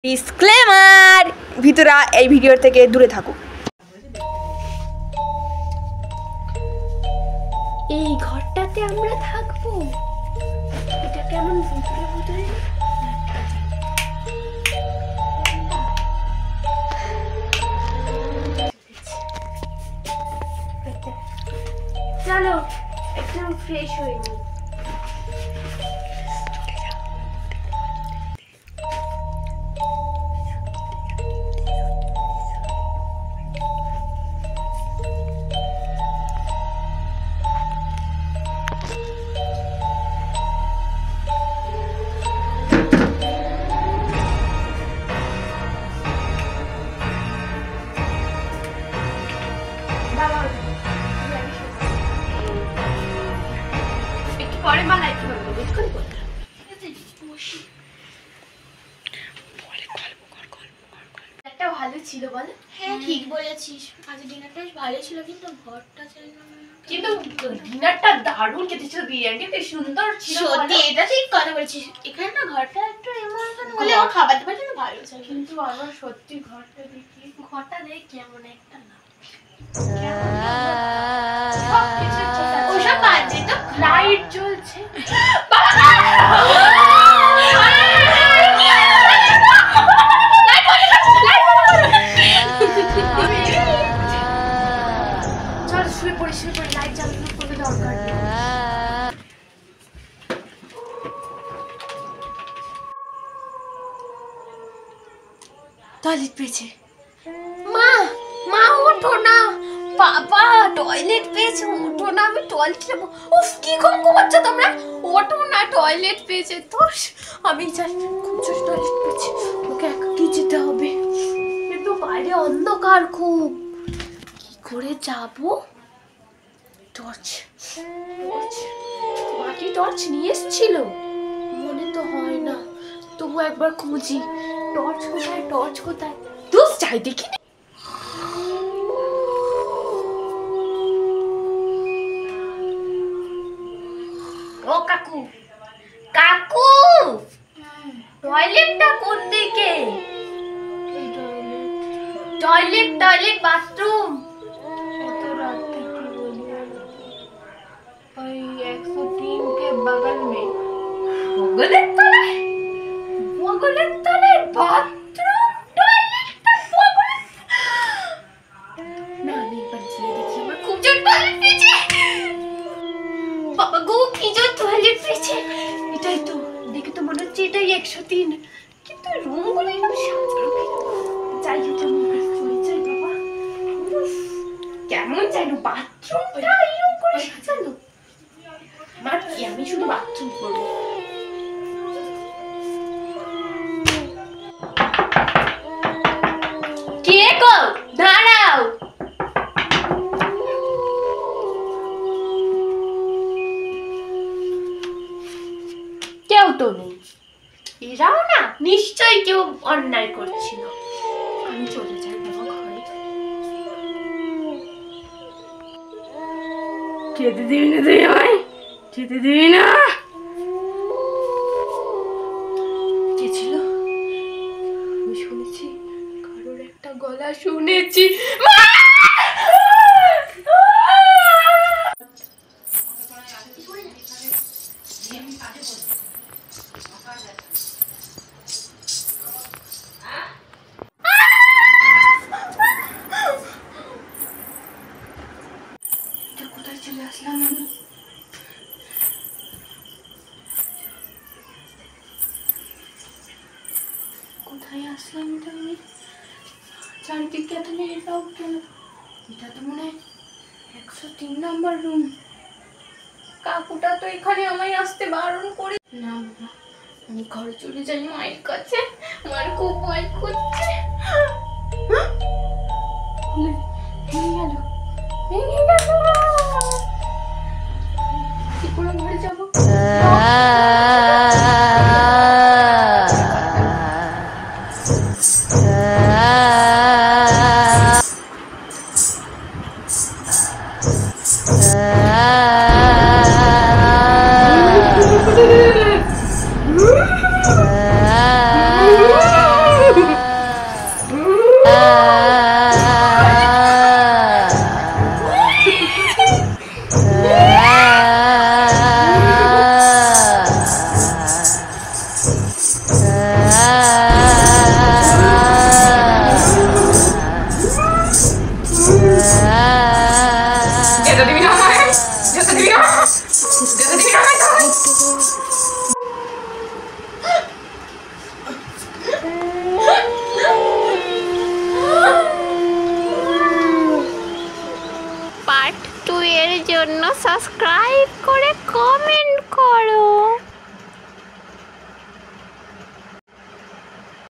Disclaimer, ভিতরা এই video থেকে দূরে থাকুক। এই ঘরটাতে আমরা থাকবো। এটা কেমন ভুতুরে ভুতুরে। চলো একদম ফ্রেশ হয়ে নি। পরে মা লাইট করবো, দেখুন একটা ভালো ছিল বলে। হ্যাঁ ঠিক বলেছিস, আজ ডিনারটা বেশ ভালো ছিল, কিন্তু ঘরটা কিন্তু ডিনারটা দারুণ খেতে ছিল, বিরিয়ানি কি সুন্দর ছিল। সত্যি এটা ঠিক কথা বলেছিস। এখানে না ঘরটা একটু এমন হলে আমার খাবার দাবার জন্য ভালো ছিল, কিন্তু আমার সত্যি ঘরটা দেখি কেমন একটা না ওসব বাদ দে তো, লাইট জ্বলছে। চল শুয়ে পড়ি, লাইট জ্বালানোর কোনো দরকার নেই। টয়লেট পেয়েছে। মা মা ওঠো না, বাবা টয়লেট পেয়েছে, ওঠো না, আমি টয়লেট যাবো। উফ কি ঘুমাচ্ছ তোমরা, ওঠো না, টয়লেট পেয়েছে। তোর আমি যাই, খুঁজছো টয়লেট পেয়েছে, ওকে একাকি যেতে হবে, কিন্তু বাইরে অন্ধকার খুব, কি করে যাবো? টর্চ মাটি টর্চ নিয়ে এসেছিল মনে তো হয় না, তবু একবার খুঁজি। টর্চ কোথায় দোষ চাই দেখি। ও কাকু, টয়লেটটা কোন দিকে? টয়লেট বাথরুম কত রাত থেকে বলি, ওই 103 के बगल में। বগলের তলায় বাথরুম, টয়লেটটা বগলের। না আমি একবার গিয়ে দেখি, আমার খুব জোর টয়লেট পেয়েছে। বাবা গো কি জোর টয়লেট পেয়েছে। এটাই তো, দেখে তো মনে হচ্ছে এটাই 103, কিন্তু রুমগুলো একদম সাজানো। যাই হোক আমি চলে যাই বাবা। কেমন যেন বাথরুমটা এরকম করে সাজানো। আমার কি, আমি শুধু বাথরুম করবো। কে গো, দাঁড়াও। কেউ তো নেই, এরাও না, নিশ্চয়ই কেউ অন্যায় করছিল। আমি চলে যাই বাবা ঘরে। যেতে দিবি না তুই আমায়, যেতে দিবি না। কে ছিল? আমি শুনেছি, কারোর একটা গলা শুনেছি। কোথায় চলে আসলাম আমি? কোথায় আসলাম এটা আমি? চারিদিকে এত মেয়েরাও কেন? এটা তো মনে হয় 103 নম্বর রুম। কাকুটা তো এখানে আমায় আসতে বারণ করে। না বাবা, আমি ঘরে চলে যাই মায়ের কাছে, আমার খুব ভয় করছে। ভেঙে গেল, কি করে ঘরে যাবো? পার্ট 2 এর জন্য সাবস্ক্রাইব করে কমেন্ট করো।